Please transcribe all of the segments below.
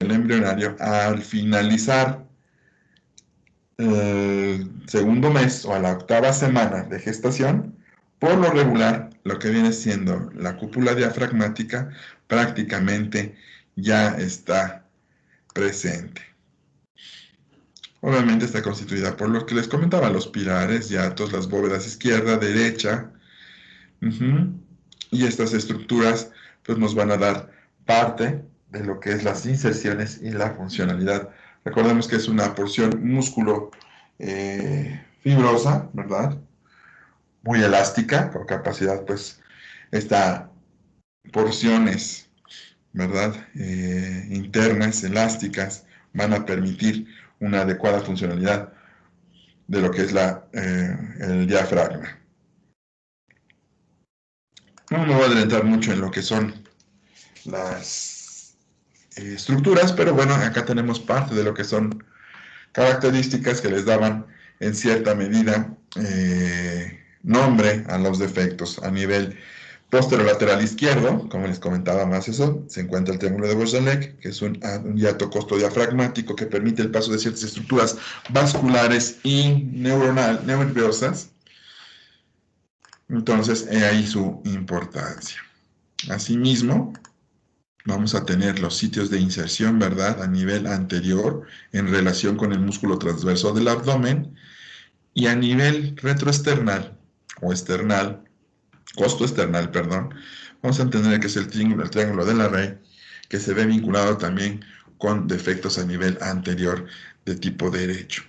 del embrionario, al finalizar el segundo mes o a la octava semana de gestación, por lo regular, lo que viene siendo la cúpula diafragmática prácticamente ya está presente. Obviamente está constituida por lo que les comentaba, los pilares, hiatos, las bóvedas izquierda, derecha, y estas estructuras pues nos van a dar parte de lo que es las inserciones y la funcionalidad. Recordemos que es una porción músculo fibrosa, ¿verdad? Muy elástica, con capacidad, pues, esta porciones, ¿verdad? Internas, elásticas, van a permitir una adecuada funcionalidad de lo que es el diafragma. No me voy a adelantar mucho en lo que son las estructuras, pero bueno, acá tenemos parte de lo que son características que les daban en cierta medida nombre a los defectos. A nivel posterolateral izquierdo, como les comentaba más eso, se encuentra el triángulo de Borsalek, que es un hiato costodiafragmático que permite el paso de ciertas estructuras vasculares y nerviosas. Entonces, he ahí su importancia. Asimismo, vamos a tener los sitios de inserción, ¿verdad?, a nivel anterior en relación con el músculo transverso del abdomen, y a nivel retroesternal o esternal, costoesternal, perdón, vamos a entender que es el triángulo de la Rey, que se ve vinculado también con defectos a nivel anterior de tipo derecho.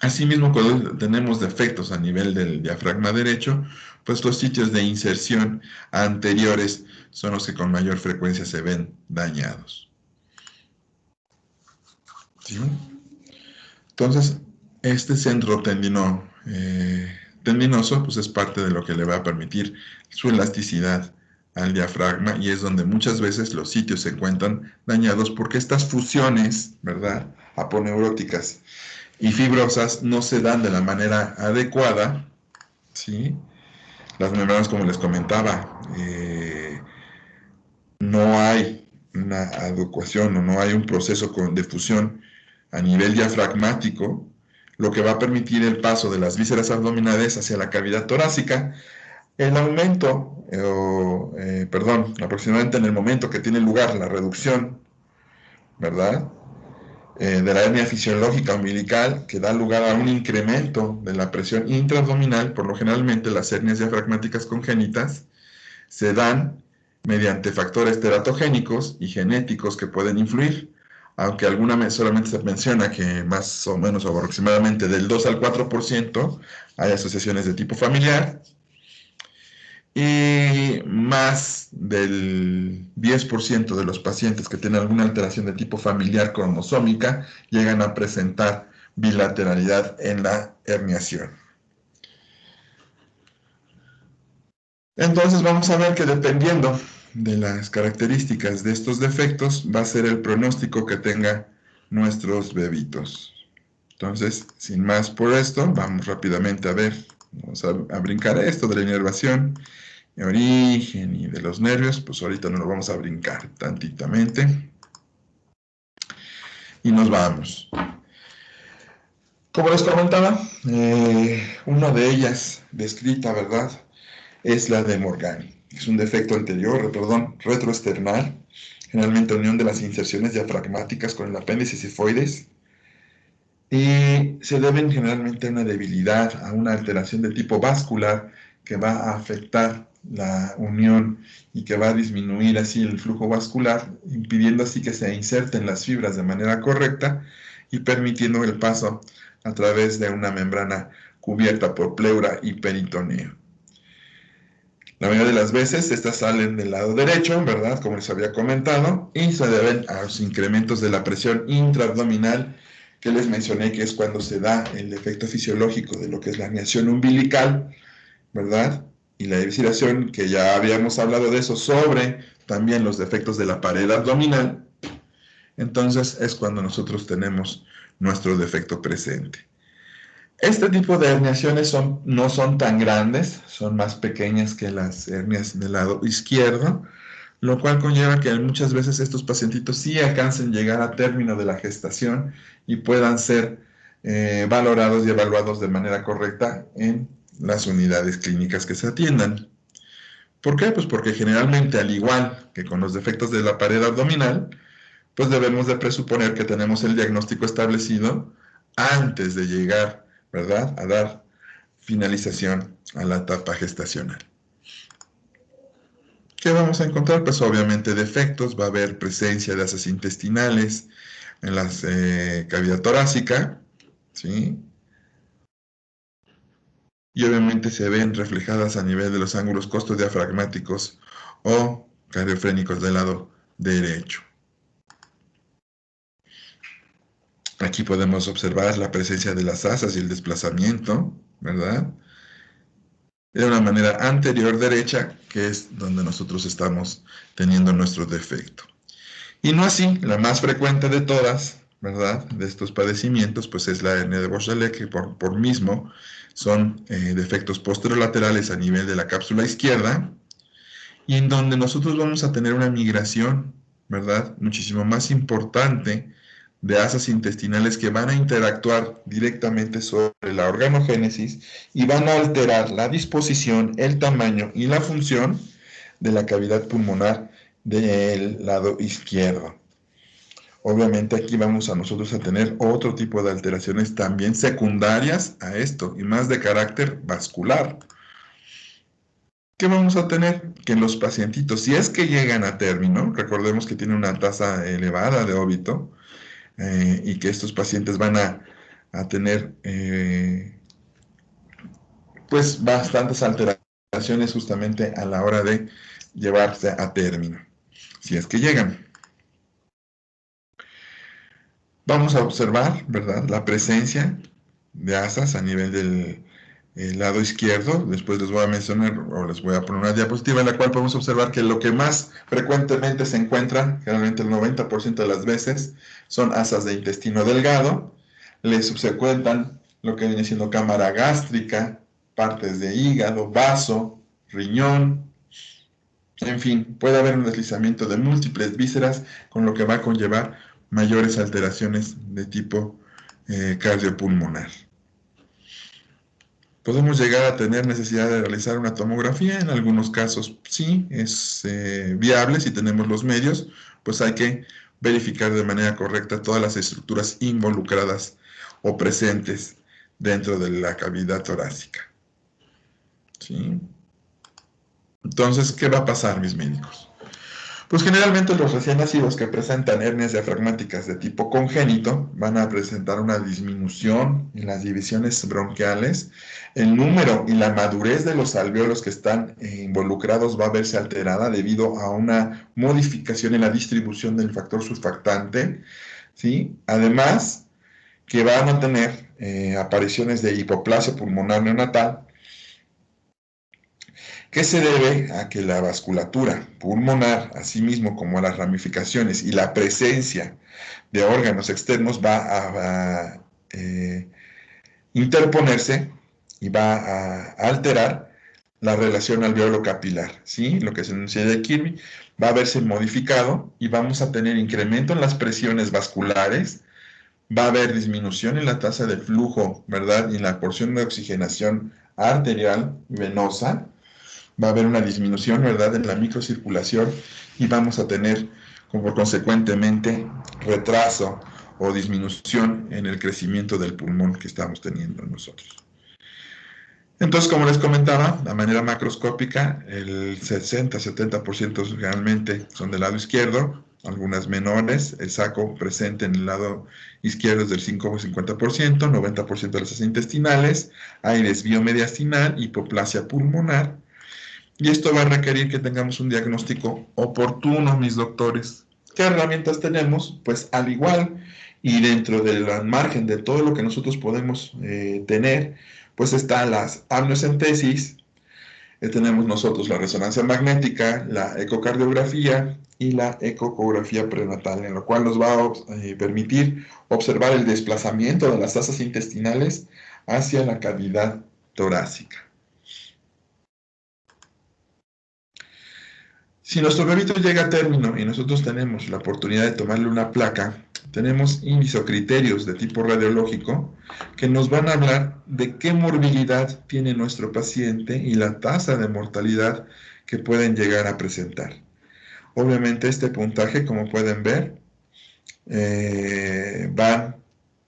Asimismo, cuando tenemos defectos a nivel del diafragma derecho, pues los sitios de inserción anteriores son los que con mayor frecuencia se ven dañados. ¿Sí? Entonces, este centro tendinoso pues es parte de lo que le va a permitir su elasticidad al diafragma, y es donde muchas veces los sitios se encuentran dañados porque estas fusiones, ¿verdad?, aponeuróticas y fibrosas no se dan de la manera adecuada, ¿sí? Las membranas, como les comentaba, no hay una adecuación o no hay un proceso de fusión a nivel diafragmático, lo que va a permitir el paso de las vísceras abdominales hacia la cavidad torácica. El aumento, aproximadamente en el momento que tiene lugar la reducción, ¿verdad?, de la hernia fisiológica umbilical, que da lugar a un incremento de la presión intraabdominal. Por lo generalmente las hernias diafragmáticas congénitas se dan mediante factores teratogénicos y genéticos que pueden influir, aunque alguna vez solamente se menciona que más o menos o aproximadamente del 2 al 4% hay asociaciones de tipo familiar, y más del 10% de los pacientes que tienen alguna alteración de tipo familiar cromosómica llegan a presentar bilateralidad en la herniación. Entonces vamos a ver que dependiendo de las características de estos defectos va a ser el pronóstico que tenga nuestros bebitos. Entonces, sin más por esto, vamos rápidamente a ver, vamos a brincar esto de la inervación, origen y de los nervios. Pues ahorita nos lo vamos a brincar tantitamente y nos vamos. Como les comentaba, una de ellas descrita, ¿verdad?, es la de Morgani. Es un defecto retroesternal, generalmente unión de las inserciones diafragmáticas con el apéndice sifoides, y se deben generalmente a una debilidad, a una alteración de tipo vascular que va a afectar la unión y que va a disminuir así el flujo vascular, impidiendo así que se inserten las fibras de manera correcta y permitiendo el paso a través de una membrana cubierta por pleura y peritoneo. La mayoría de las veces estas salen del lado derecho, ¿verdad?, como les había comentado, y se deben a los incrementos de la presión intraabdominal que les mencioné, que es cuando se da el defecto fisiológico de lo que es la herniación umbilical, ¿verdad?, y la evisceración, que ya habíamos hablado de eso, sobre también los defectos de la pared abdominal. Entonces es cuando nosotros tenemos nuestro defecto presente. Este tipo de herniaciones no son tan grandes, son más pequeñas que las hernias del lado izquierdo, lo cual conlleva que muchas veces estos pacientitos sí alcancen llegar a término de la gestación y puedan ser valorados y evaluados de manera correcta en las unidades clínicas que se atiendan. ¿Por qué? Pues porque generalmente, al igual que con los defectos de la pared abdominal, pues debemos de presuponer que tenemos el diagnóstico establecido antes de llegar, ¿verdad?, a dar finalización a la etapa gestacional. ¿Qué vamos a encontrar? Pues obviamente defectos, va a haber presencia de asas intestinales en la cavidad torácica, ¿sí? Y obviamente se ven reflejadas a nivel de los ángulos costodiafragmáticos o cardiofrénicos del lado derecho. Aquí podemos observar la presencia de las asas y el desplazamiento, ¿verdad? De una manera anterior derecha, que es donde nosotros estamos teniendo nuestro defecto. Y no así, la más frecuente de todas, ¿verdad?, de estos padecimientos, pues es la hernia de Borchardt, que por mismo son defectos posterolaterales a nivel de la cápsula izquierda, y en donde nosotros vamos a tener una migración, ¿verdad?, muchísimo más importante de asas intestinales que van a interactuar directamente sobre la organogénesis y van a alterar la disposición, el tamaño y la función de la cavidad pulmonar del lado izquierdo. Obviamente aquí vamos a nosotros a tener otro tipo de alteraciones también secundarias a esto y más de carácter vascular. ¿Qué vamos a tener? Que los pacientitos, si es que llegan a término, recordemos que tienen una tasa elevada de óbito, y que estos pacientes van a tener pues bastantes alteraciones justamente a la hora de llevarse a término, si es que llegan. Vamos a observar, ¿verdad?, la presencia de asas a nivel del lado izquierdo. Después les voy a mencionar o les voy a poner una diapositiva en la cual podemos observar que lo que más frecuentemente se encuentra, generalmente el 90% de las veces, son asas de intestino delgado. Les subsecuentan lo que viene siendo cámara gástrica, partes de hígado, vaso, riñón, en fin, puede haber un deslizamiento de múltiples vísceras, con lo que va a conllevar mayores alteraciones de tipo cardiopulmonar. Podemos llegar a tener necesidad de realizar una tomografía, en algunos casos sí, es viable si tenemos los medios, pues hay que verificar de manera correcta todas las estructuras involucradas o presentes dentro de la cavidad torácica. ¿Sí? Entonces, ¿qué va a pasar, mis médicos? Pues generalmente los recién nacidos que presentan hernias diafragmáticas de tipo congénito van a presentar una disminución en las divisiones bronquiales. El número y la madurez de los alvéolos que están involucrados va a verse alterada debido a una modificación en la distribución del factor surfactante, ¿sí? Además, que van a tener apariciones de hipoplasia pulmonar neonatal, que se debe a que la vasculatura pulmonar, asimismo como las ramificaciones y la presencia de órganos externos, va a interponerse y va a alterar la relación alveolo-capilar, ¿sí? Lo que se enuncia de Kirby va a verse modificado y vamos a tener incremento en las presiones vasculares, va a haber disminución en la tasa de flujo, ¿verdad?, y en la porción de oxigenación arterial venosa. Va a haber una disminución, ¿verdad?, en la microcirculación y vamos a tener, como consecuentemente, retraso o disminución en el crecimiento del pulmón que estamos teniendo nosotros. Entonces, como les comentaba, de manera macroscópica, el 60-70% realmente son del lado izquierdo, algunas menores, el saco presente en el lado izquierdo es del 5-50%, 90% de las asas intestinales, hay desvío mediastinal, hipoplasia pulmonar. Y esto va a requerir que tengamos un diagnóstico oportuno, mis doctores. ¿Qué herramientas tenemos? Pues al igual y dentro del margen de todo lo que nosotros podemos tener, pues están las amniocentesis, tenemos nosotros la resonancia magnética, la ecocardiografía y la ecografía prenatal, en lo cual nos va a permitir observar el desplazamiento de las asas intestinales hacia la cavidad torácica. Si nuestro bebito llega a término y nosotros tenemos la oportunidad de tomarle una placa, tenemos índices o criterios de tipo radiológico que nos van a hablar de qué morbilidad tiene nuestro paciente y la tasa de mortalidad que pueden llegar a presentar. Obviamente este puntaje, como pueden ver, van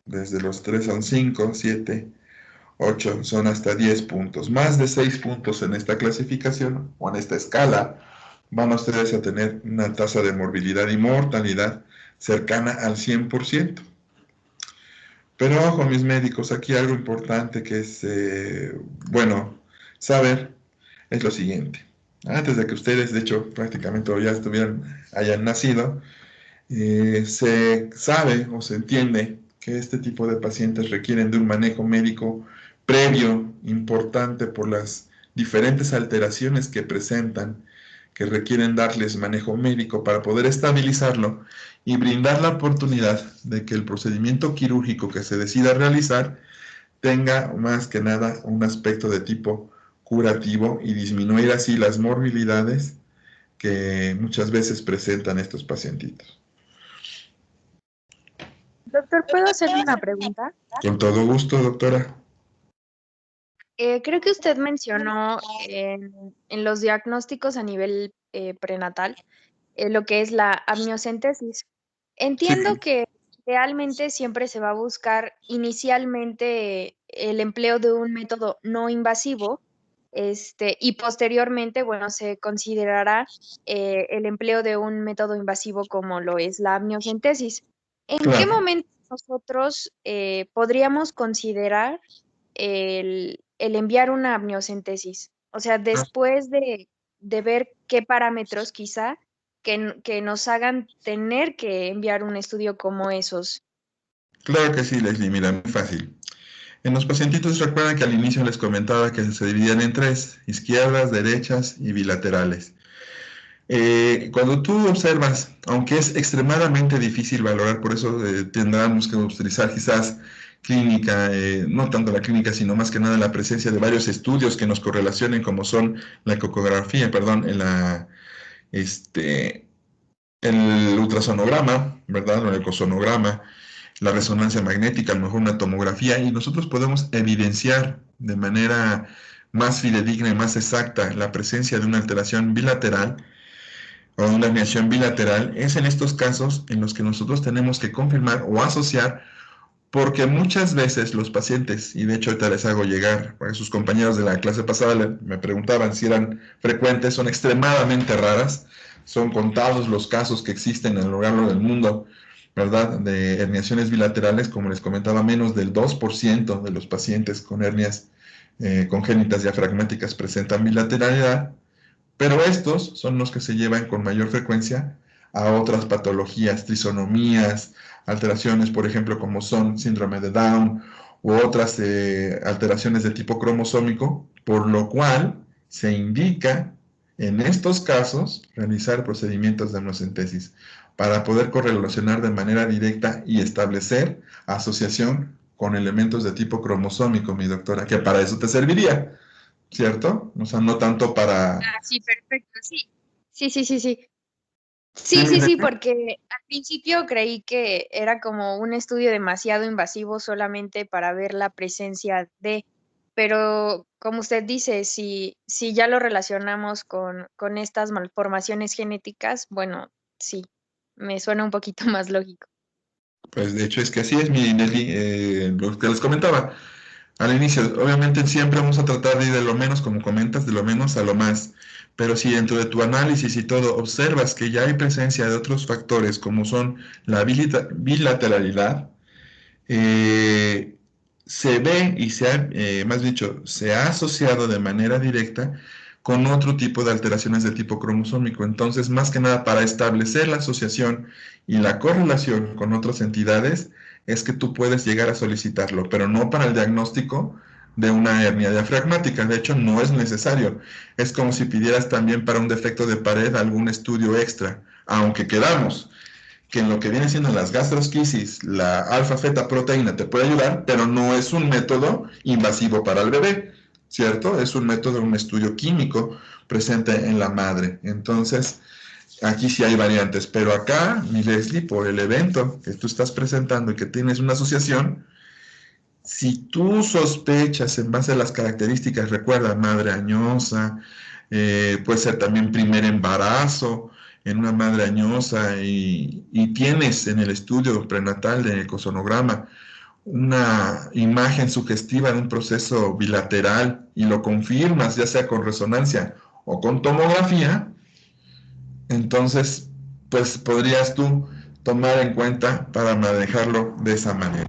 desde los 3 son 5, 7, 8, son hasta 10 puntos. Más de 6 puntos en esta clasificación o en esta escala van ustedes a tener una tasa de morbilidad y mortalidad cercana al 100%. Pero ojo, mis médicos, aquí algo importante que es, bueno, saber es lo siguiente. Antes de que ustedes, de hecho, prácticamente ya hayan nacido, se sabe o se entiende que este tipo de pacientes requieren de un manejo médico previo importante por las diferentes alteraciones que presentan, que requieren darles manejo médico para poder estabilizarlo y brindar la oportunidad de que el procedimiento quirúrgico que se decida realizar tenga más que nada un aspecto de tipo curativo y disminuir así las morbilidades que muchas veces presentan estos pacientitos. Doctor, ¿puedo hacerle una pregunta? Con todo gusto, doctora. Creo que usted mencionó en los diagnósticos a nivel prenatal lo que es la amniocentesis. Sí, Entiendo que realmente siempre se va a buscar inicialmente el empleo de un método no invasivo, y posteriormente, bueno, se considerará el empleo de un método invasivo como lo es la amniocentesis. ¿En qué claro. momento nosotros podríamos considerar el enviar una amniocentesis? O sea, después de ver qué parámetros quizá que nos hagan tener que enviar un estudio como esos. Claro que sí, Leslie, mira, muy fácil. En los pacientitos recuerdan que al inicio les comentaba que se dividían en tres, izquierdas, derechas y bilaterales. Cuando tú observas, aunque es extremadamente difícil valorar, por eso tendremos que utilizar quizás clínica, no tanto la clínica, sino más que nada la presencia de varios estudios que nos correlacionen, como son la ecografía, perdón, este, el ultrasonograma, ¿verdad? O el ecosonograma, la resonancia magnética, a lo mejor una tomografía, y nosotros podemos evidenciar de manera más fidedigna y más exacta la presencia de una alteración bilateral o una herniación bilateral. Es en estos casos en los que nosotros tenemos que confirmar o asociar, porque muchas veces los pacientes, y de hecho ahorita les hago llegar, porque sus compañeros de la clase pasada me preguntaban si eran frecuentes, son extremadamente raras, son contados los casos que existen a lo largo del mundo, ¿verdad? De herniaciones bilaterales, como les comentaba, menos del 2% de los pacientes con hernias congénitas diafragmáticas presentan bilateralidad, pero estos son los que se llevan con mayor frecuencia a otras patologías, trisonomías, alteraciones, por ejemplo, como son síndrome de Down u otras alteraciones de tipo cromosómico, por lo cual se indica en estos casos realizar procedimientos de amniocentesis para poder correlacionar de manera directa y establecer asociación con elementos de tipo cromosómico, mi doctora, que para eso te serviría, ¿cierto? O sea, no tanto para... Ah, sí, perfecto, sí. Sí, sí, sí, sí. Sí, Sí, mi sí, sí, doctora. porque al principio creí que era como un estudio demasiado invasivo solamente para ver la presencia de, pero como usted dice, si ya lo relacionamos con estas malformaciones genéticas, bueno, sí, me suena un poquito más lógico. Pues de hecho es que así es, mi Nelly, lo que les comentaba al inicio. Obviamente siempre vamos a tratar de ir de lo menos, como comentas, de lo menos a lo más. Pero si dentro de tu análisis y todo observas que ya hay presencia de otros factores como son la bilateralidad, eh, se ve y más dicho, se ha asociado de manera directa con otro tipo de alteraciones de tipo cromosómico. Entonces, más que nada, para establecer la asociación y la correlación con otras entidades, es que tú puedes llegar a solicitarlo, pero no para el diagnóstico de una hernia diafragmática. De hecho, no es necesario. Es como si pidieras también para un defecto de pared algún estudio extra, aunque quedamos que en lo que viene siendo las gastrosquisis, la alfa-feta proteína te puede ayudar, pero no es un método invasivo para el bebé, ¿cierto? Es un método, un estudio químico, presente en la madre. Entonces, aquí sí hay variantes, pero acá, mi Leslie, por el evento que tú estás presentando y que tienes una asociación, si tú sospechas en base a las características, recuerda, madre añosa, puede ser también primer embarazo en una madre añosa y tienes en el estudio prenatal del ecosonograma una imagen sugestiva de un proceso bilateral y lo confirmas, ya sea con resonancia o con tomografía, entonces, pues podrías tú tomar en cuenta para manejarlo de esa manera.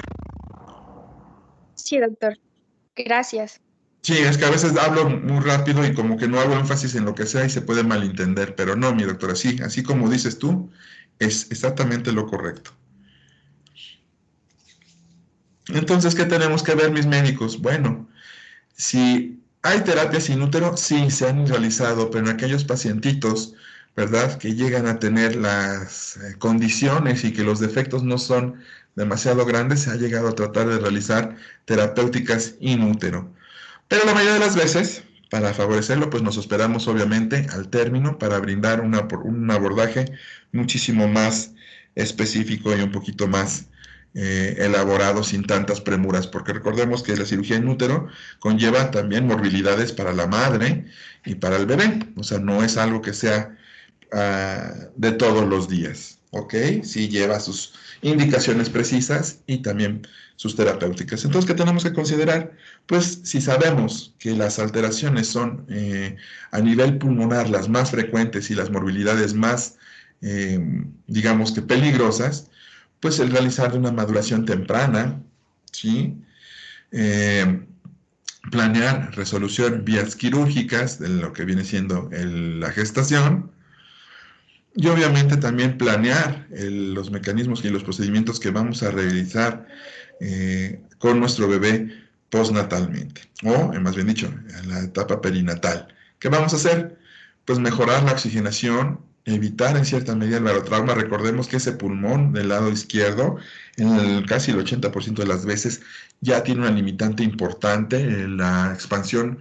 Sí, doctor. Gracias. Sí, es que a veces hablo muy rápido y como que no hago énfasis en lo que sea y se puede malentender, pero no, mi doctora, sí, así como dices tú, es exactamente lo correcto. Entonces, ¿qué tenemos que ver mis médicos? Bueno, si hay terapias sin útero, sí, se han realizado, pero en aquellos pacientitos, ¿verdad?, que llegan a tener las condiciones y que los defectos no son demasiado grandes, se ha llegado a tratar de realizar terapéuticas in útero. Pero la mayoría de las veces, para favorecerlo, pues nos esperamos obviamente al término para brindar un abordaje muchísimo más específico y un poquito más elaborado sin tantas premuras, porque recordemos que la cirugía en útero conlleva también morbilidades para la madre y para el bebé, o sea, no es algo que sea de todos los días, ¿ok? Sí lleva sus indicaciones precisas y también sus terapéuticas. Entonces, ¿qué tenemos que considerar? Pues si sabemos que las alteraciones son a nivel pulmonar las más frecuentes y las morbilidades más, digamos que peligrosas, pues el realizar de una maduración temprana, ¿sí? Planear resolución vías quirúrgicas de lo que viene siendo la gestación, y obviamente también planear los mecanismos y los procedimientos que vamos a realizar con nuestro bebé postnatalmente, o más bien dicho, en la etapa perinatal. ¿Qué vamos a hacer? Pues mejorar la oxigenación, evitar en cierta medida el barotrauma. Recordemos que ese pulmón del lado izquierdo, casi el 80% de las veces, ya tiene una limitante importante, la expansión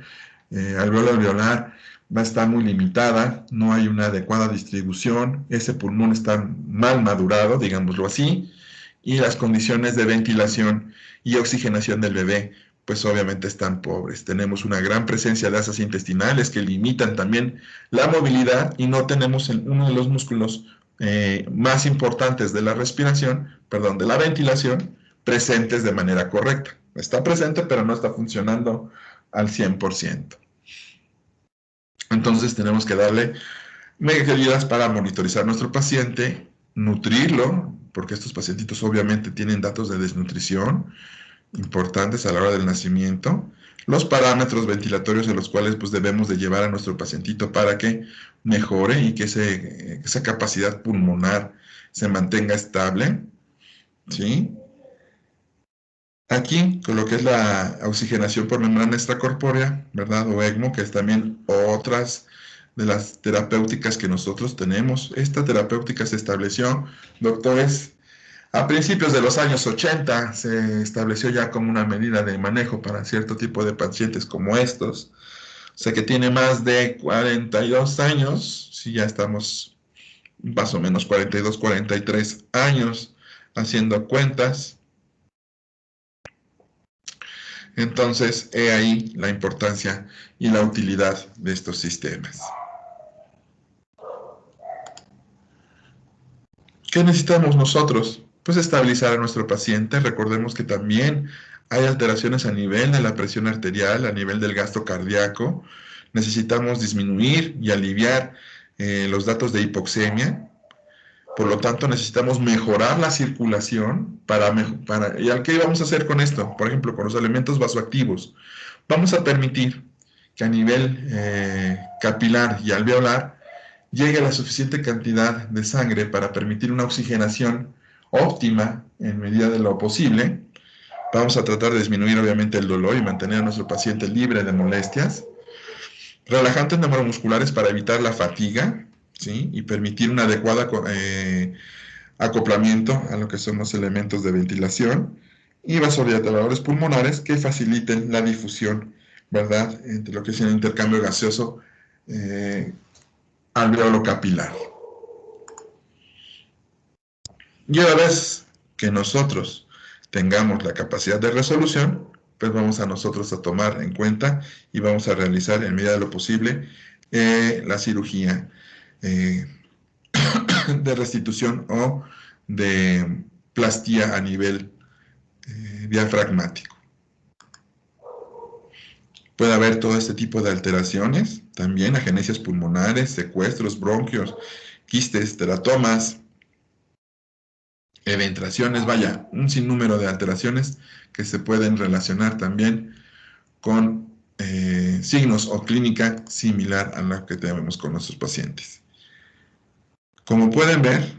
alveolar va a estar muy limitada, no hay una adecuada distribución, ese pulmón está mal madurado, digámoslo así, y las condiciones de ventilación y oxigenación del bebé, pues obviamente están pobres. Tenemos una gran presencia de asas intestinales que limitan también la movilidad y no tenemos uno de los músculos más importantes de la respiración, perdón, de la ventilación, presentes de manera correcta. Está presente, pero no está funcionando al 100%. Entonces tenemos que darle medidas para monitorizar a nuestro paciente, nutrirlo, porque estos pacientitos obviamente tienen datos de desnutrición importantes a la hora del nacimiento, los parámetros ventilatorios en los cuales pues debemos de llevar a nuestro pacientito para que mejore y que esa capacidad pulmonar se mantenga estable, ¿sí? Aquí, con lo que es la oxigenación por membrana extracorpórea, ¿verdad? O ECMO, que es también otras de las terapéuticas que nosotros tenemos. Esta terapéutica se estableció, doctores, a principios de los años 80, se estableció ya como una medida de manejo para cierto tipo de pacientes como estos. O sea que tiene más de 42 años, si ya estamos más o menos 42, 43 años haciendo cuentas. Entonces, he ahí la importancia y la utilidad de estos sistemas. ¿Qué necesitamos nosotros? Pues estabilizar a nuestro paciente. Recordemos que también hay alteraciones a nivel de la presión arterial, a nivel del gasto cardíaco. Necesitamos disminuir y aliviar los datos de hipoxemia. Por lo tanto, necesitamos mejorar la circulación ¿y qué vamos a hacer con esto? Por ejemplo, con los elementos vasoactivos. Vamos a permitir que a nivel capilar y alveolar llegue la suficiente cantidad de sangre para permitir una oxigenación óptima en medida de lo posible. Vamos a tratar de disminuir obviamente el dolor y mantener a nuestro paciente libre de molestias. Relajantes neuromusculares para evitar la fatiga, ¿sí? Y permitir un adecuado acoplamiento a lo que son los elementos de ventilación. Y vasodilatadores pulmonares que faciliten la difusión, ¿verdad?, entre lo que es el intercambio gaseoso alveolo capilar. Y una vez que nosotros tengamos la capacidad de resolución, pues vamos a nosotros a tomar en cuenta y vamos a realizar en medida de lo posible la cirugía de restitución o de plastía a nivel diafragmático. Puede haber todo este tipo de alteraciones, también agenesias pulmonares, secuestros, bronquios, quistes, teratomas, eventraciones, vaya, un sinnúmero de alteraciones que se pueden relacionar también con signos o clínica similar a la que tenemos con nuestros pacientes. Como pueden ver,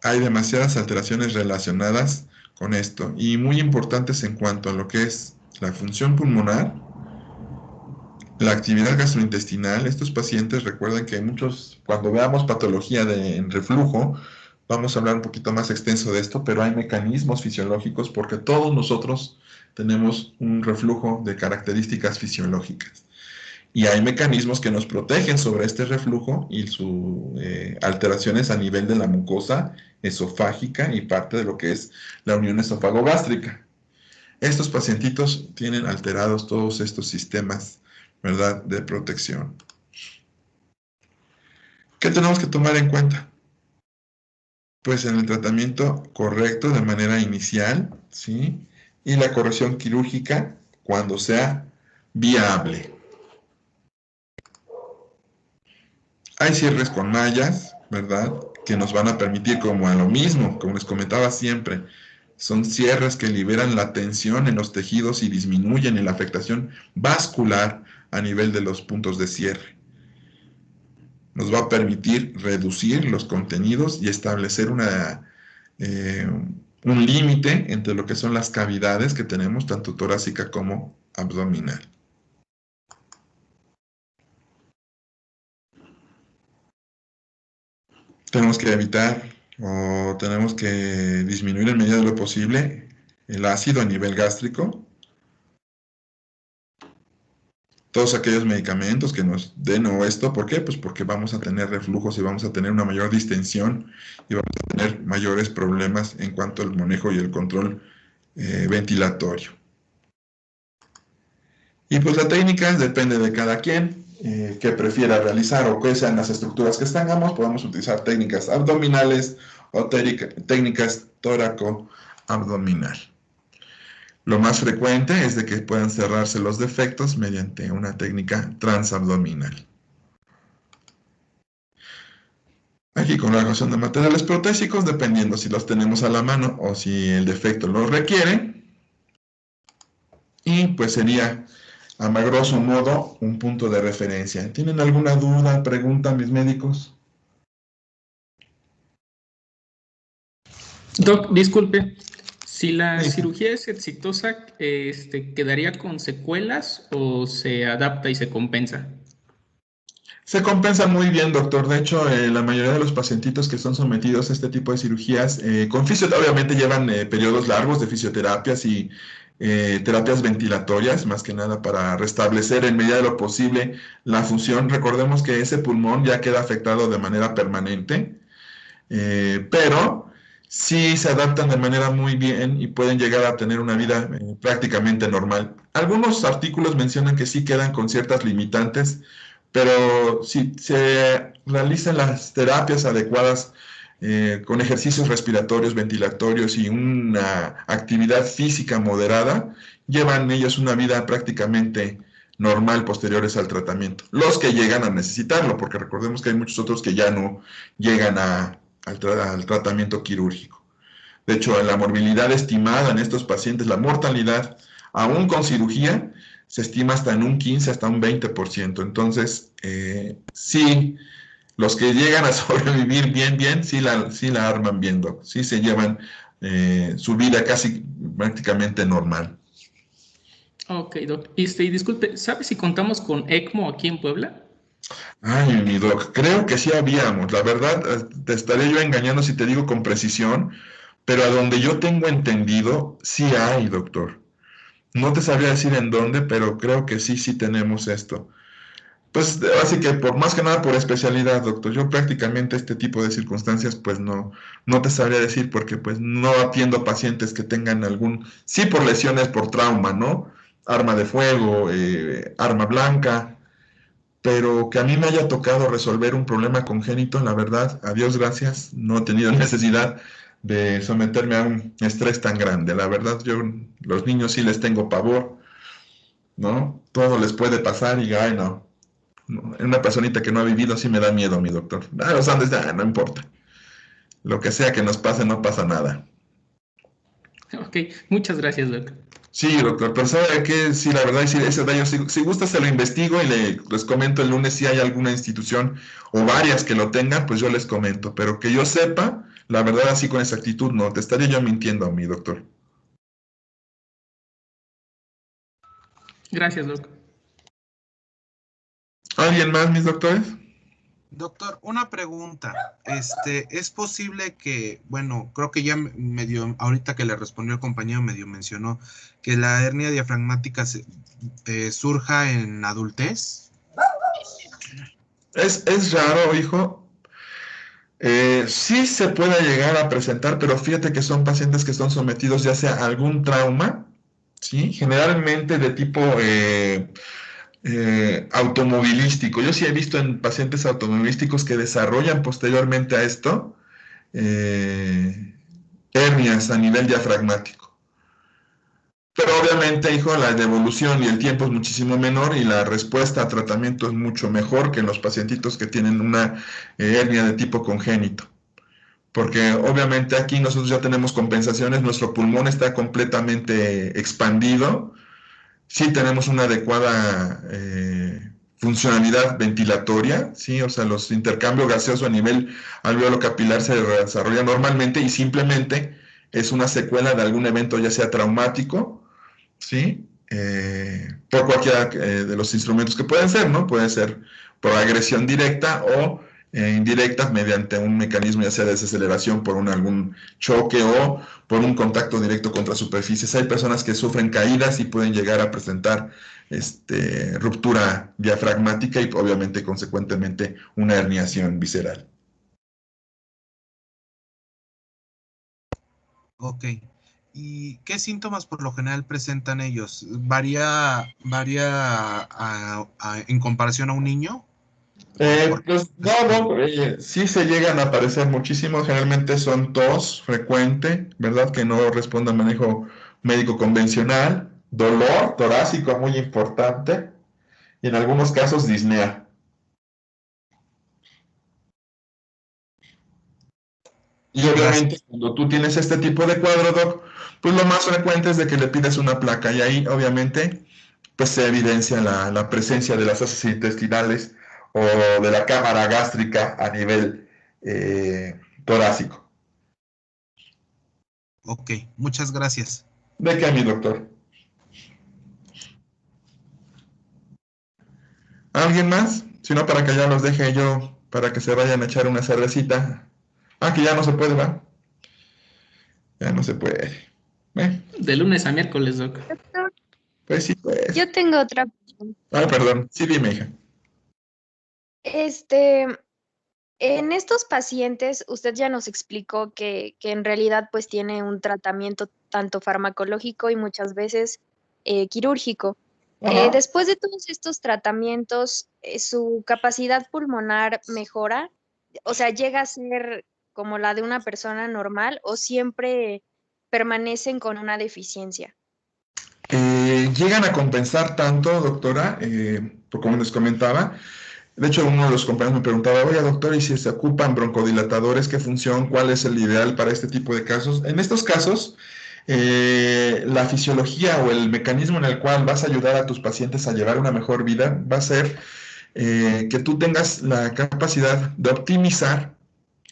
hay demasiadas alteraciones relacionadas con esto y muy importantes en cuanto a lo que es la función pulmonar, la actividad gastrointestinal. Estos pacientes, recuerden que muchos, cuando veamos patología en reflujo, vamos a hablar un poquito más extenso de esto, pero hay mecanismos fisiológicos porque todos nosotros tenemos un reflujo de características fisiológicas. Y hay mecanismos que nos protegen sobre este reflujo y sus alteraciones a nivel de la mucosa esofágica y parte de lo que es la unión esófago-gástrica. Estos pacientitos tienen alterados todos estos sistemas, ¿verdad?, de protección. ¿Qué tenemos que tomar en cuenta? Pues en el tratamiento correcto de manera inicial, ¿sí? Y la corrección quirúrgica cuando sea viable. Hay cierres con mallas, ¿verdad?, que nos van a permitir, como a lo mismo, como les comentaba siempre, son cierres que liberan la tensión en los tejidos y disminuyen la afectación vascular a nivel de los puntos de cierre. Nos va a permitir reducir los contenidos y establecer un límite entre lo que son las cavidades que tenemos, tanto torácica como abdominal. Tenemos que evitar o tenemos que disminuir en medida de lo posible el ácido a nivel gástrico. Todos aquellos medicamentos que nos den o esto, ¿por qué? Pues porque vamos a tener reflujos y vamos a tener una mayor distensión y vamos a tener mayores problemas en cuanto al manejo y el control ventilatorio. Y pues la técnica depende de cada quien, que prefiera realizar o que sean las estructuras que tengamos. Podemos utilizar técnicas abdominales o técnicas tóraco-abdominal. Lo más frecuente es de que puedan cerrarse los defectos mediante una técnica transabdominal. Aquí con la relación de materiales protésicos, dependiendo si los tenemos a la mano o si el defecto lo requiere. Y pues sería, a grosso modo, un punto de referencia. ¿Tienen alguna duda, pregunta, mis médicos? Doc, disculpe, si la cirugía es exitosa, ¿quedaría con secuelas o se adapta y se compensa? Se compensa muy bien, doctor. De hecho, la mayoría de los pacientitos que son sometidos a este tipo de cirugías, con fisioterapia, obviamente llevan periodos largos de fisioterapias y terapias ventilatorias, más que nada para restablecer en medida de lo posible la función. Recordemos que ese pulmón ya queda afectado de manera permanente, pero sí se adaptan de manera muy bien y pueden llegar a tener una vida prácticamente normal. Algunos artículos mencionan que sí quedan con ciertas limitantes, pero si se realizan las terapias adecuadas con ejercicios respiratorios, ventilatorios y una actividad física moderada, llevan ellos una vida prácticamente normal posteriores al tratamiento. Los que llegan a necesitarlo, porque recordemos que hay muchos otros que ya no llegan al tratamiento quirúrgico. De hecho, la morbilidad estimada en estos pacientes, la mortalidad, aún con cirugía, se estima hasta en un 15, hasta un 20%. Entonces, sí, los que llegan a sobrevivir bien, sí la arman bien, doc. Sí se llevan su vida casi prácticamente normal. Ok, Doc. Y disculpe, ¿sabe si contamos con ECMO aquí en Puebla? Ay, mi doc, creo que sí habíamos. La verdad, te estaré yo engañando si te digo con precisión, pero a donde yo tengo entendido, sí hay, doctor. No te sabría decir en dónde, pero creo que sí tenemos esto. Pues así que por más que nada por especialidad, doctor. Yo prácticamente este tipo de circunstancias pues no te sabría decir porque pues no atiendo pacientes que tengan sí por lesiones, por trauma, ¿no? Arma de fuego, arma blanca, pero que a mí me haya tocado resolver un problema congénito, la verdad, a Dios gracias, no he tenido necesidad de someterme a un estrés tan grande. La verdad, yo los niños sí les tengo pavor, ¿no? Todo les puede pasar y, ay, no. Una personita que no ha vivido sí me da miedo, mi doctor. Los Andes, no importa. Lo que sea que nos pase, no pasa nada. Ok, muchas gracias, Doc. Sí, doctor, pero ¿sabe qué? Sí, la verdad, sí, ese daño, si gusta se lo investigo y les comento el lunes si hay alguna institución o varias que lo tengan, pues yo les comento. Pero que yo sepa, la verdad, así con exactitud, no, te estaría yo mintiendo, mi doctor. Gracias, Doc. ¿Alguien más, mis doctores? Doctor, una pregunta. ¿Es posible que, bueno, creo que ya medio, ahorita que le respondió el compañero, medio mencionó que la hernia diafragmática surja en adultez? Es raro, hijo. Sí se puede llegar a presentar, pero fíjate que son pacientes que son sometidos ya sea a algún trauma, ¿sí? Generalmente de tipo automovilístico. Yo sí he visto en pacientes automovilísticos que desarrollan posteriormente a esto hernias a nivel diafragmático. Pero obviamente, hijo, la devolución y el tiempo es muchísimo menor y la respuesta a tratamiento es mucho mejor que en los pacientitos que tienen una hernia de tipo congénito. Porque obviamente aquí nosotros ya tenemos compensaciones, nuestro pulmón está completamente expandido, sí tenemos una adecuada funcionalidad ventilatoria, ¿sí? O sea, los intercambios gaseosos a nivel alveolo capilar se desarrollan normalmente y simplemente es una secuela de algún evento ya sea traumático, ¿sí? Por cualquiera de los instrumentos que pueden ser, ¿no? Puede ser por agresión directa o indirecta mediante un mecanismo ya sea de desaceleración por algún choque o por un contacto directo contra superficies. Hay personas que sufren caídas y pueden llegar a presentar ruptura diafragmática y obviamente consecuentemente una herniación visceral. Ok. ¿Y qué síntomas por lo general presentan ellos? En comparación a un niño? Pues sí se llegan a aparecer muchísimo, generalmente son tos frecuente, ¿verdad? Que no responde a manejo médico convencional, dolor torácico muy importante y en algunos casos disnea. Y obviamente Gracias. cuando tú tienes este tipo de cuadro, doc, pues lo más frecuente es de que le pides una placa y ahí obviamente pues se evidencia la presencia de las heces intestinales o de la cámara gástrica a nivel torácico. Ok, muchas gracias. ¿De qué, mi doctor? ¿Alguien más? Si no, para que ya los deje yo, para que se vayan a echar una cervecita. Ah, que ya no se puede, ¿va? Ya no se puede. De lunes a miércoles, Doc. Doctor, Pues sí, pues. yo tengo otra pregunta. Ah, perdón. Sí, dime, hija. Este, en estos pacientes, usted ya nos explicó que en realidad pues tiene un tratamiento tanto farmacológico y muchas veces quirúrgico. Ajá. Después de todos estos tratamientos, ¿su capacidad pulmonar mejora? O sea, ¿llega a ser como la de una persona normal o siempre permanecen con una deficiencia? Llegan a compensar tanto, doctora, como les comentaba. De hecho, uno de los compañeros me preguntaba, oye, doctor, ¿y si se ocupan broncodilatadores, qué función, cuál es el ideal para este tipo de casos? En estos casos, la fisiología o el mecanismo en el cual vas a ayudar a tus pacientes a llevar una mejor vida va a ser que tú tengas la capacidad de optimizar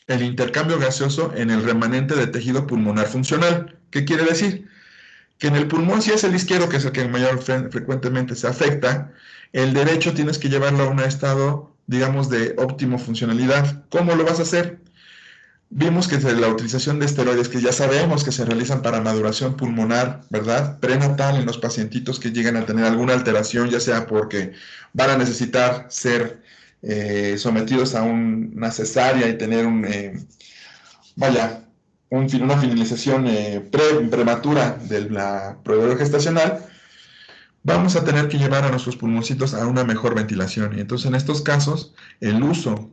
el intercambio gaseoso en el remanente de tejido pulmonar funcional. ¿Qué quiere decir? Que en el pulmón, si es el izquierdo, que es el que mayor frecuentemente se afecta, el derecho tienes que llevarlo a un estado, digamos, de óptimo funcionalidad. ¿Cómo lo vas a hacer? Vimos que la utilización de esteroides, que ya sabemos que se realizan para maduración pulmonar, ¿verdad? Prenatal en los pacientitos que llegan a tener alguna alteración, ya sea porque van a necesitar ser sometidos a una cesárea y tener una finalización prematura de la prueba gestacional, vamos a tener que llevar a nuestros pulmoncitos a una mejor ventilación. Y entonces, en estos casos, el uso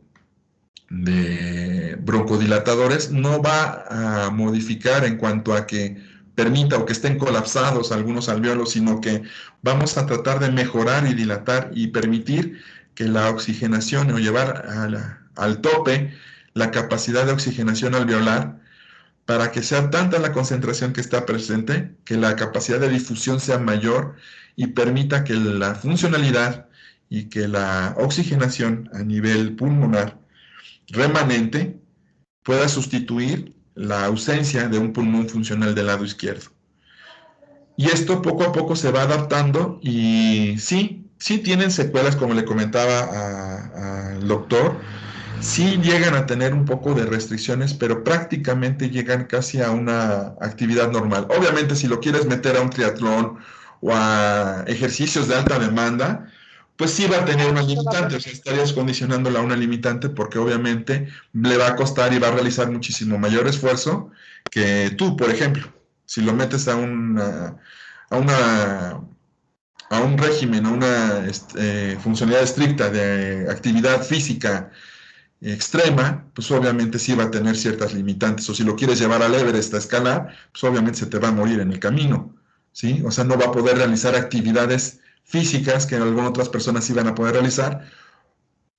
de broncodilatadores no va a modificar en cuanto a que permita o que estén colapsados algunos alvéolos, sino que vamos a tratar de mejorar y dilatar y permitir que la oxigenación o llevar al tope la capacidad de oxigenación alveolar para que sea tanta la concentración que está presente, que la capacidad de difusión sea mayor y permita que la funcionalidad y que la oxigenación a nivel pulmonar remanente pueda sustituir la ausencia de un pulmón funcional del lado izquierdo. Y esto poco a poco se va adaptando y sí tienen secuelas, como le comentaba al doctor, sí llegan a tener un poco de restricciones, pero prácticamente llegan casi a una actividad normal. Obviamente, si lo quieres meter a un triatlón o a ejercicios de alta demanda, pues sí va a tener una limitante, o sea, estarías condicionándola a una limitante porque obviamente le va a costar y va a realizar muchísimo mayor esfuerzo que tú, por ejemplo. Si lo metes a un régimen, a una funcionalidad estricta de actividad física extrema, pues obviamente sí va a tener ciertas limitantes. O si lo quieres llevar al Everest a escalar, pues obviamente se te va a morir en el camino, ¿sí? O sea, no va a poder realizar actividades físicas que algunas otras personas sí van a poder realizar,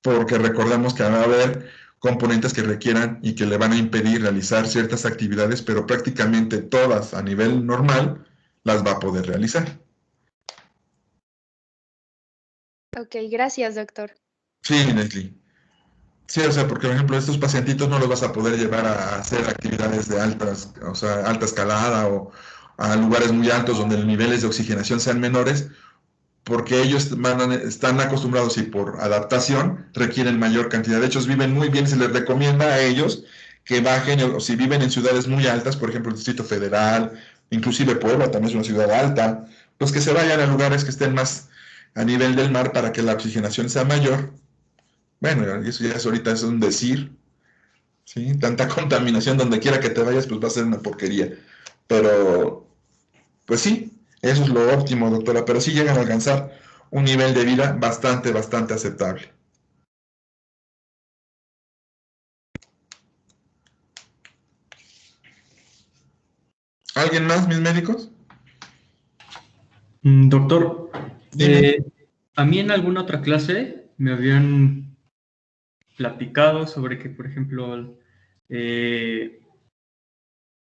porque recordemos que va a haber componentes que requieran y que le van a impedir realizar ciertas actividades, pero prácticamente todas a nivel normal las va a poder realizar. Ok, gracias, doctor. Sí, Leslie. Sí, o sea, porque por ejemplo estos pacientitos no los vas a poder llevar a hacer actividades de alta escalada o a lugares muy altos donde los niveles de oxigenación sean menores, porque ellos están acostumbrados y por adaptación requieren mayor cantidad. De hecho, viven muy bien, se les recomienda a ellos que bajen, o si viven en ciudades muy altas, por ejemplo el Distrito Federal, inclusive Puebla también es una ciudad alta, pues que se vayan a lugares que estén más a nivel del mar para que la oxigenación sea mayor. Bueno, eso ya ahorita es un decir, ¿sí? Tanta contaminación donde quiera que te vayas, pues va a ser una porquería. Pero, pues sí, eso es lo óptimo, doctora, pero sí llegan a alcanzar un nivel de vida bastante, bastante aceptable. ¿Alguien más, mis médicos? Doctor, Dime. a mí en alguna otra clase me habían platicado sobre que, por ejemplo,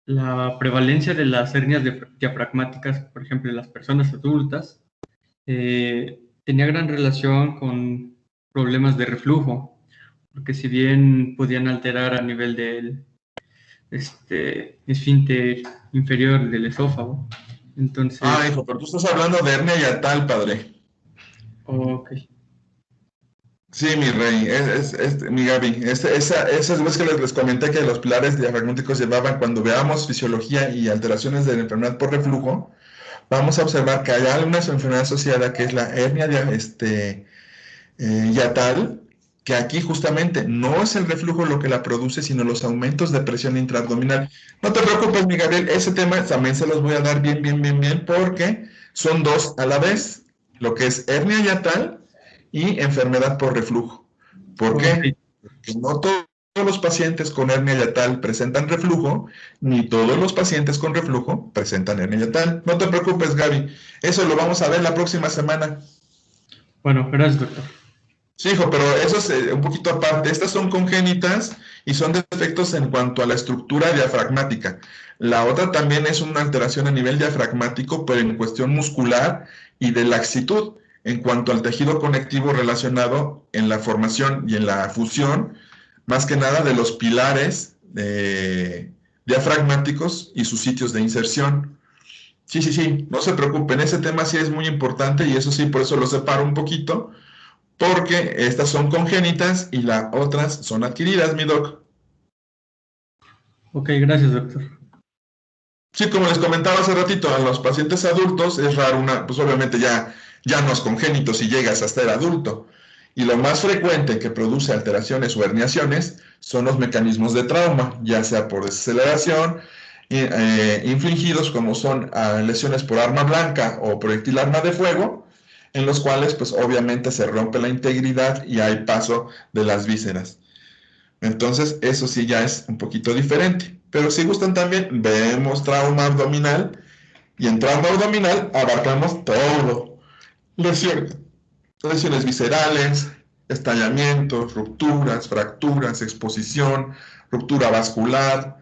la prevalencia de las hernias diafragmáticas, por ejemplo, en las personas adultas, tenía gran relación con problemas de reflujo, porque si bien podían alterar a nivel del esfínter inferior del esófago, entonces... Ah, hijo, pero tú estás hablando de hernia yatal, padre. Ok. Sí, mi rey, mi Gaby, esas veces que les comenté que los pilares diafragmáticos llevaban, cuando veamos fisiología y alteraciones de la enfermedad por reflujo, vamos a observar que hay alguna enfermedad asociada que es la hernia yatal, que aquí justamente no es el reflujo lo que la produce, sino los aumentos de presión intraabdominal. No te preocupes, mi Gabriel, ese tema también se los voy a dar bien, porque son dos a la vez, lo que es hernia yatal y enfermedad por reflujo. ¿Por qué? Porque no todos los pacientes con hernia yatal presentan reflujo, ni todos los pacientes con reflujo presentan hernia yatal. No te preocupes, Gaby, eso lo vamos a ver la próxima semana. Bueno, gracias, doctor. Sí, hijo, pero eso es un poquito aparte. Estas son congénitas y son defectos en cuanto a la estructura diafragmática. La otra también es una alteración a nivel diafragmático, pero en cuestión muscular y de laxitud, en cuanto al tejido conectivo relacionado en la formación y en la fusión, más que nada de los pilares diafragmáticos y sus sitios de inserción. Sí, no se preocupen, ese tema sí es muy importante y eso sí, por eso lo separo un poquito, porque estas son congénitas y las otras son adquiridas, mi doc. Ok, gracias, doctor. Sí, como les comentaba hace ratito, en los pacientes adultos es raro pues obviamente ya no es congénito si llegas a ser adulto. Y lo más frecuente que produce alteraciones o herniaciones son los mecanismos de trauma, ya sea por desaceleración, infligidos como son lesiones por arma blanca o proyectil arma de fuego, en los cuales pues obviamente se rompe la integridad y hay paso de las vísceras. Entonces, eso sí ya es un poquito diferente. Pero si gustan también, vemos trauma abdominal y en trauma abdominal abarcamos todo. Lesiones viscerales, estallamientos, rupturas, fracturas, exposición, ruptura vascular,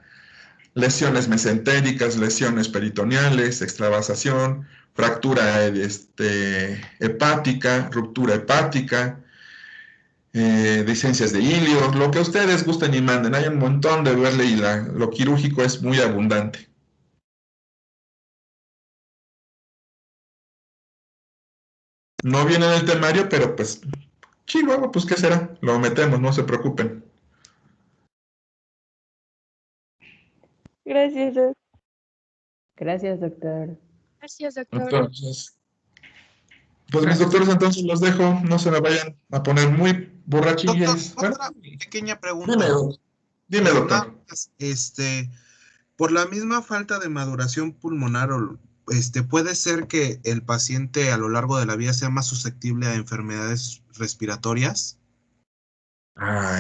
lesiones mesentéricas, lesiones peritoneales, extravasación, fractura hepática, ruptura hepática, licencias de hilios, lo que ustedes gusten y manden. Hay un montón de verle y lo quirúrgico es muy abundante. No viene en el temario, pero pues, sí, luego, pues, ¿qué será? Lo metemos, no se preocupen. Gracias, doc. Gracias, doctor. Gracias, doctor. Entonces, pues mis doctores, entonces los dejo, no se me vayan a poner muy Doctor, borrachillas. otra pequeña pregunta. Dime, doctor. Por la misma falta de maduración pulmonar, puede ser que el paciente a lo largo de la vida sea más susceptible a enfermedades respiratorias.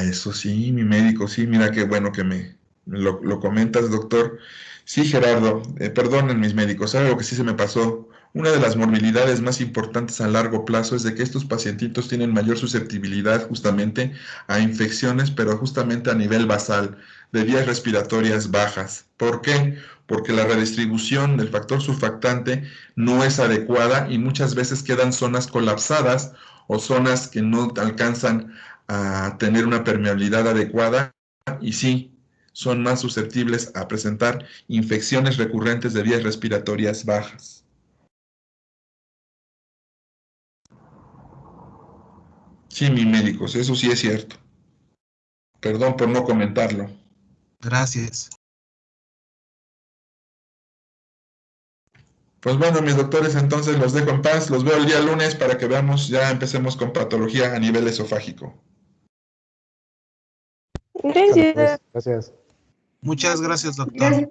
Eso sí, mi médico, sí, mira qué bueno que me lo comentas, doctor. Sí, Gerardo, perdonen mis médicos, algo que sí se me pasó. Una de las morbilidades más importantes a largo plazo es de que estos pacientitos tienen mayor susceptibilidad justamente a infecciones, pero justamente a nivel basal, de vías respiratorias bajas. ¿Por qué? Porque la redistribución del factor surfactante no es adecuada y muchas veces quedan zonas colapsadas o zonas que no alcanzan a tener una permeabilidad adecuada y sí, son más susceptibles a presentar infecciones recurrentes de vías respiratorias bajas. Sí, mis médicos, eso sí es cierto. Perdón por no comentarlo. Gracias. Pues bueno, mis doctores, entonces los dejo en paz. Los veo el día lunes para que veamos, ya empecemos con patología a nivel esofágico. Gracias, doc. Gracias. Muchas gracias, doctor. Gracias.